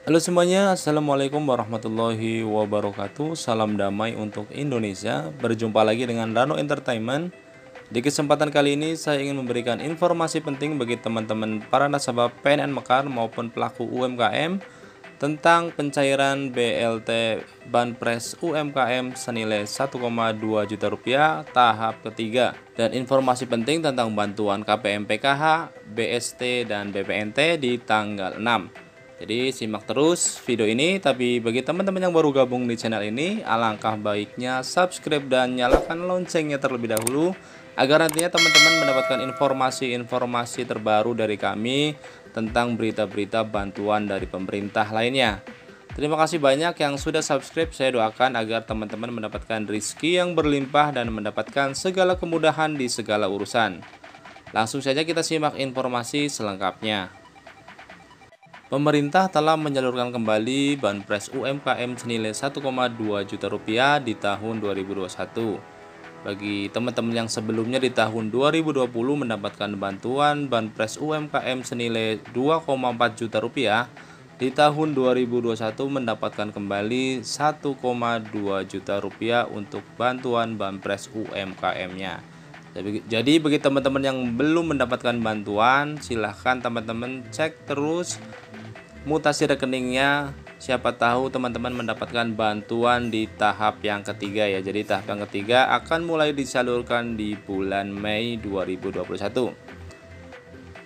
Halo semuanya, Assalamualaikum warahmatullahi wabarakatuh. Salam damai untuk Indonesia. Berjumpa lagi dengan Rano Entertainment. Di kesempatan kali ini saya ingin memberikan informasi penting bagi teman-teman para nasabah PNN Mekar maupun pelaku UMKM tentang pencairan BLT Banpres UMKM senilai 1,2 juta rupiah tahap ketiga, dan informasi penting tentang bantuan KPM PKH, BST, dan BPNT di tanggal 6. Jadi simak terus video ini, tapi bagi teman-teman yang baru gabung di channel ini, alangkah baiknya subscribe dan nyalakan loncengnya terlebih dahulu agar nantinya teman-teman mendapatkan informasi-informasi terbaru dari kami tentang berita-berita bantuan dari pemerintah lainnya. Terima kasih banyak yang sudah subscribe. Saya doakan agar teman-teman mendapatkan rezeki yang berlimpah dan mendapatkan segala kemudahan di segala urusan. Langsung saja kita simak informasi selengkapnya. Pemerintah telah menyalurkan kembali Banpres UMKM senilai 1,2 juta rupiah di tahun 2021. Bagi teman-teman yang sebelumnya di tahun 2020 mendapatkan bantuan Banpres UMKM senilai 2,4 juta rupiah, di tahun 2021 mendapatkan kembali 1,2 juta rupiah untuk bantuan Banpres UMKM-nya. Jadi bagi teman-teman yang belum mendapatkan bantuan, silahkan teman-teman cek terus mutasi rekeningnya, siapa tahu teman-teman mendapatkan bantuan di tahap yang ketiga ya. Jadi tahap yang ketiga akan mulai disalurkan di bulan Mei 2021.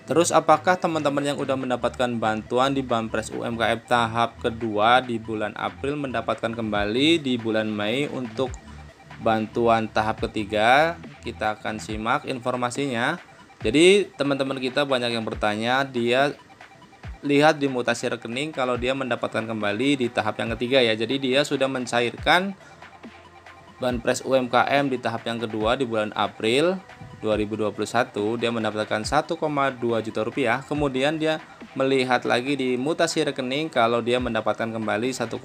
Terus apakah teman-teman yang udah mendapatkan bantuan di Banpres UMKM tahap kedua di bulan April mendapatkan kembali di bulan Mei untuk bantuan tahap ketiga? Kita akan simak informasinya. Jadi teman-teman kita banyak yang bertanya, dia lihat di mutasi rekening kalau dia mendapatkan kembali di tahap yang ketiga ya. Jadi dia sudah mencairkan Banpres UMKM di tahap yang kedua di bulan April 2021, dia mendapatkan 1,2 juta rupiah. Kemudian dia melihat lagi di mutasi rekening kalau dia mendapatkan kembali 1,2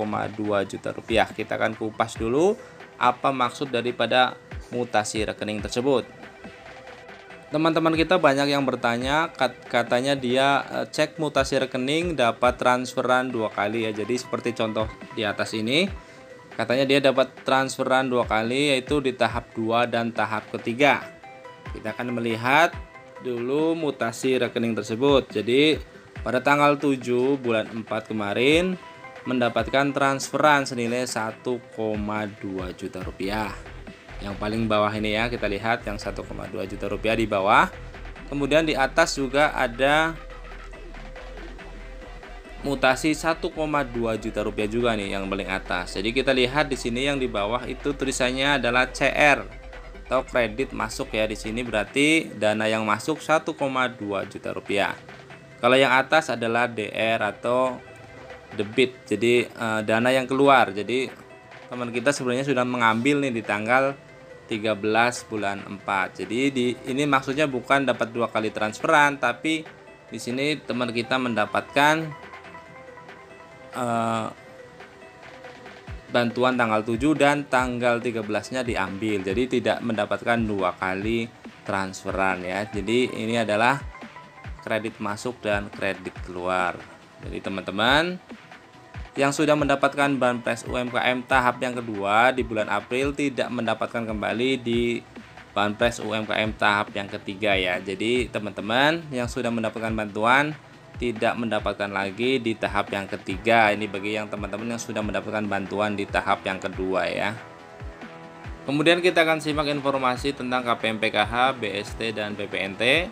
juta rupiah. Kita akan kupas dulu apa maksud daripada mutasi rekening tersebut. Teman-teman kita banyak yang bertanya, katanya dia cek mutasi rekening dapat transferan 2 kali ya. Jadi seperti contoh di atas ini, katanya dia dapat transferan 2 kali, yaitu di tahap 2 dan tahap ketiga. Kita akan melihat dulu mutasi rekening tersebut. Jadi pada tanggal 7 bulan 4 kemarin mendapatkan transferan senilai 1,2 juta rupiah. Yang paling bawah ini ya, kita lihat yang 1,2 juta rupiah di bawah. Kemudian di atas juga ada mutasi 1,2 juta rupiah juga nih yang paling atas. Jadi kita lihat di sini yang di bawah itu tulisannya adalah CR atau kredit masuk ya. Di sini berarti dana yang masuk 1,2 juta rupiah. Kalau yang atas adalah DR atau debit. Jadi dana yang keluar. Jadi teman kita sebenarnya sudah mengambil nih di tanggal 13 bulan 4. Jadi ini maksudnya bukan dapat 2 kali transferan, tapi di sini teman kita mendapatkan bantuan tanggal 7 dan tanggal 13-nya diambil. Jadi tidak mendapatkan 2 kali transferan ya. Jadi ini adalah kredit masuk dan kredit keluar. Jadi teman-teman yang sudah mendapatkan Banpres UMKM tahap yang kedua di bulan April tidak mendapatkan kembali di Banpres UMKM tahap yang ketiga ya. Jadi teman-teman yang sudah mendapatkan bantuan tidak mendapatkan lagi di tahap yang ketiga. Ini bagi yang teman-teman yang sudah mendapatkan bantuan di tahap yang kedua ya. Kemudian kita akan simak informasi tentang KPM PKH, BST, dan BPNT.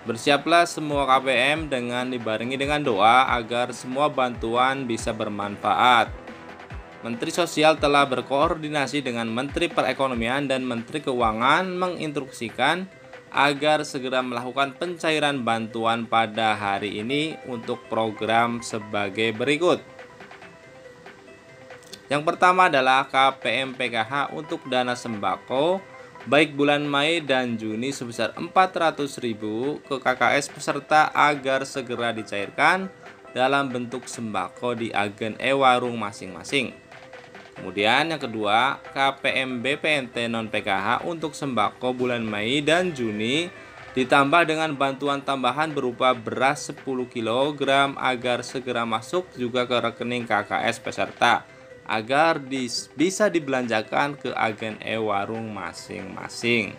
Bersiaplah semua KPM dengan dibarengi dengan doa agar semua bantuan bisa bermanfaat. Menteri Sosial telah berkoordinasi dengan Menteri Perekonomian dan Menteri Keuangan menginstruksikan agar segera melakukan pencairan bantuan pada hari ini untuk program sebagai berikut. Yang pertama adalah KPM PKH untuk dana sembako baik bulan Mei dan Juni sebesar 400.000 ke KKS peserta agar segera dicairkan dalam bentuk sembako di agen e-warung masing-masing. Kemudian yang kedua, KPM BPNT non PKH untuk sembako bulan Mei dan Juni Ditambah dengan bantuan tambahan berupa beras 10 kg agar segera masuk juga ke rekening KKS peserta agar bisa dibelanjakan ke agen e-warung masing-masing.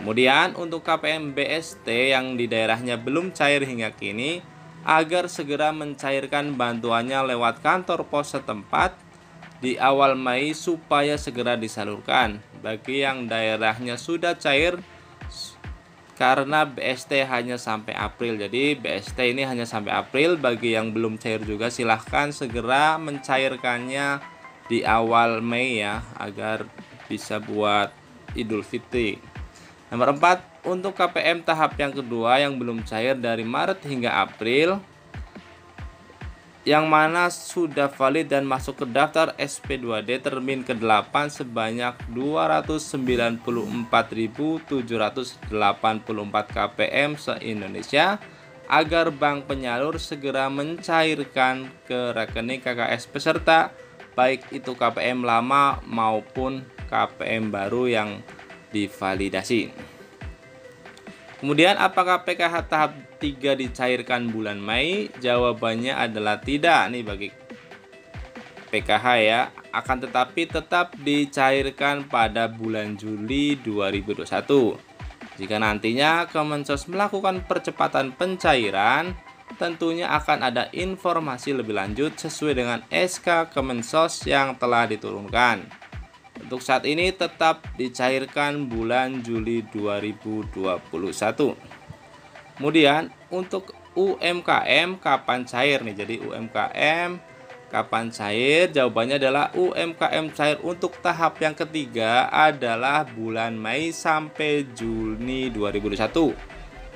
Kemudian untuk KPM BST yang di daerahnya belum cair hingga kini, agar segera mencairkan bantuannya lewat kantor pos setempat di awal Mei supaya segera disalurkan. Bagi yang daerahnya sudah cair, karena BST hanya sampai April, jadi BST ini hanya sampai April. Bagi yang belum cair juga silahkan segera mencairkannya di awal Mei ya, agar bisa buat Idul Fitri. Nomor 4, untuk KPM tahap yang kedua yang belum cair dari Maret hingga April, yang mana sudah valid dan masuk ke daftar SP2D termin ke-8 sebanyak 294.784 KPM se-Indonesia, agar bank penyalur segera mencairkan ke rekening KKS peserta, baik itu KPM lama maupun KPM baru yang divalidasi. Kemudian apakah PKH tahap 3 dicairkan bulan Mei? Jawabannya adalah tidak nih bagi PKH ya, akan tetapi tetap dicairkan pada bulan Juli 2021. Jika nantinya Kemensos melakukan percepatan pencairan, tentunya akan ada informasi lebih lanjut sesuai dengan SK Kemensos yang telah diturunkan. Untuk saat ini tetap dicairkan bulan Juli 2021. Kemudian untuk UMKM kapan cair nih? Jadi UMKM kapan cair? Jawabannya adalah UMKM cair untuk tahap yang ketiga adalah bulan Mei sampai Juni 2021.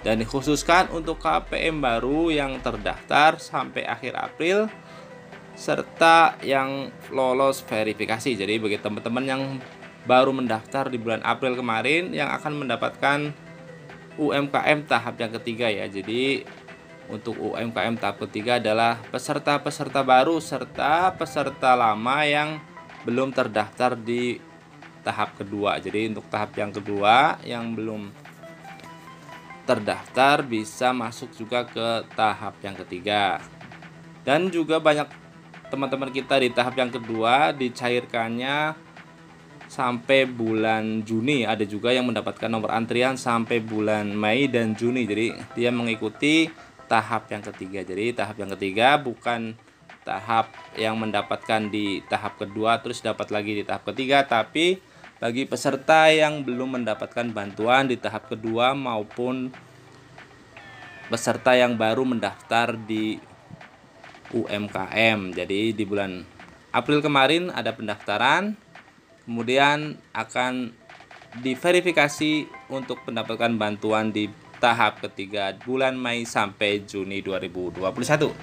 Dan dikhususkan untuk KPM baru yang terdaftar sampai akhir April serta yang lolos verifikasi. Jadi bagi teman-teman yang baru mendaftar di bulan April kemarin yang akan mendapatkan UMKM tahap yang ketiga ya. Jadi untuk UMKM tahap ketiga adalah peserta-peserta baru serta peserta lama yang belum terdaftar di tahap kedua. Jadi untuk tahap yang kedua yang belum terdaftar bisa masuk juga ke tahap yang ketiga. Dan juga banyak teman-teman kita di tahap yang kedua dicairkannya sampai bulan Juni. Ada juga yang mendapatkan nomor antrian sampai bulan Mei dan Juni. Jadi dia mengikuti tahap yang ketiga. Jadi tahap yang ketiga bukan tahap yang mendapatkan di tahap kedua terus dapat lagi di tahap ketiga, tapi bagi peserta yang belum mendapatkan bantuan di tahap kedua maupun peserta yang baru mendaftar di UMKM. Jadi di bulan April kemarin ada pendaftaran, kemudian akan diverifikasi untuk mendapatkan bantuan di tahap ketiga bulan Mei sampai Juni 2021.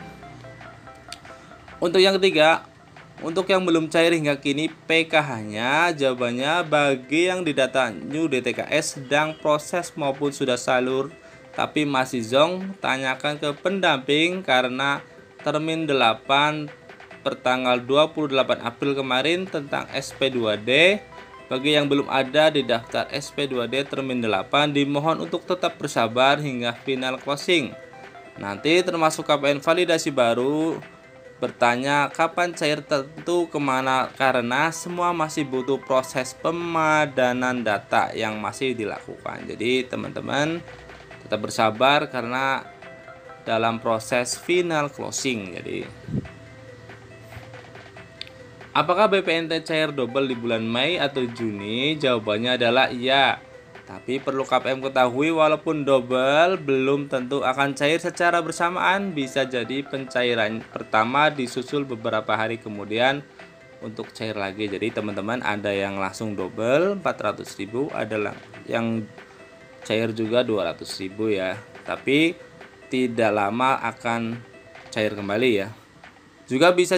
Untuk yang ketiga, untuk yang belum cair hingga kini PKH-nya, jawabannya bagi yang didata New DTKS sedang proses maupun sudah salur tapi masih zonk, tanyakan ke pendamping karena termin 8 pertanggal 28 April kemarin tentang SP2D. Bagi yang belum ada di daftar SP2D termin 8 dimohon untuk tetap bersabar hingga final closing. Nanti termasuk KPN validasi baru bertanya kapan cair tentu kemana, karena semua masih butuh proses pemadanan data yang masih dilakukan. Jadi teman-teman tetap bersabar karena dalam proses final closing. Jadi apakah BPNT cair double di bulan Mei atau Juni? Jawabannya adalah iya. Tapi perlu KPM ketahui walaupun double belum tentu akan cair secara bersamaan. Bisa jadi pencairan pertama disusul beberapa hari kemudian untuk cair lagi. Jadi teman-teman ada yang langsung double 400.000, ada yang cair juga 200.000 ya. Tapi tidak lama akan cair kembali ya. Juga bisa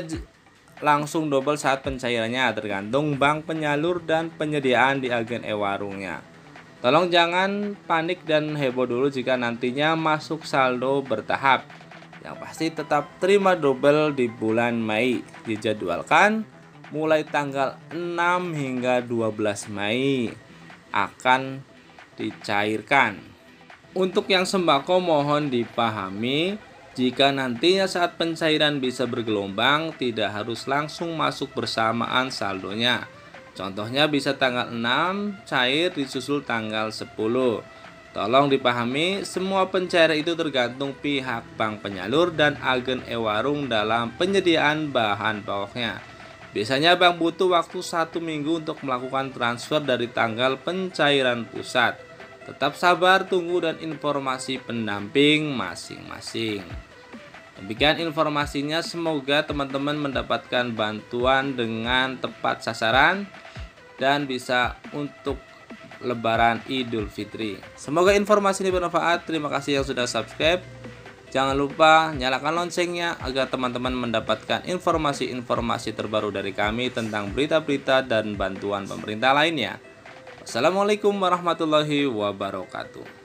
langsung double saat pencairannya, tergantung bank penyalur dan penyediaan di agen e-warungnya. Tolong jangan panik dan heboh dulu jika nantinya masuk saldo bertahap. Yang pasti tetap terima double di bulan Mei. Dijadwalkan mulai tanggal 6 hingga 12 Mei akan dicairkan. Untuk yang sembako mohon dipahami jika nantinya saat pencairan bisa bergelombang tidak harus langsung masuk bersamaan saldonya. Contohnya bisa tanggal 6 cair disusul tanggal 10. Tolong dipahami semua pencairan itu tergantung pihak bank penyalur dan agen e-warung dalam penyediaan bahan pokoknya. Biasanya bank butuh waktu 1 minggu untuk melakukan transfer dari tanggal pencairan pusat. Tetap sabar, tunggu dan informasi pendamping masing-masing. Demikian informasinya, semoga teman-teman mendapatkan bantuan dengan tepat sasaran dan bisa untuk Lebaran Idul Fitri. Semoga informasi ini bermanfaat. Terima kasih yang sudah subscribe. Jangan lupa nyalakan loncengnya agar teman-teman mendapatkan informasi-informasi terbaru dari kami tentang berita-berita dan bantuan pemerintah lainnya. Wassalamualaikum warahmatullahi wabarakatuh.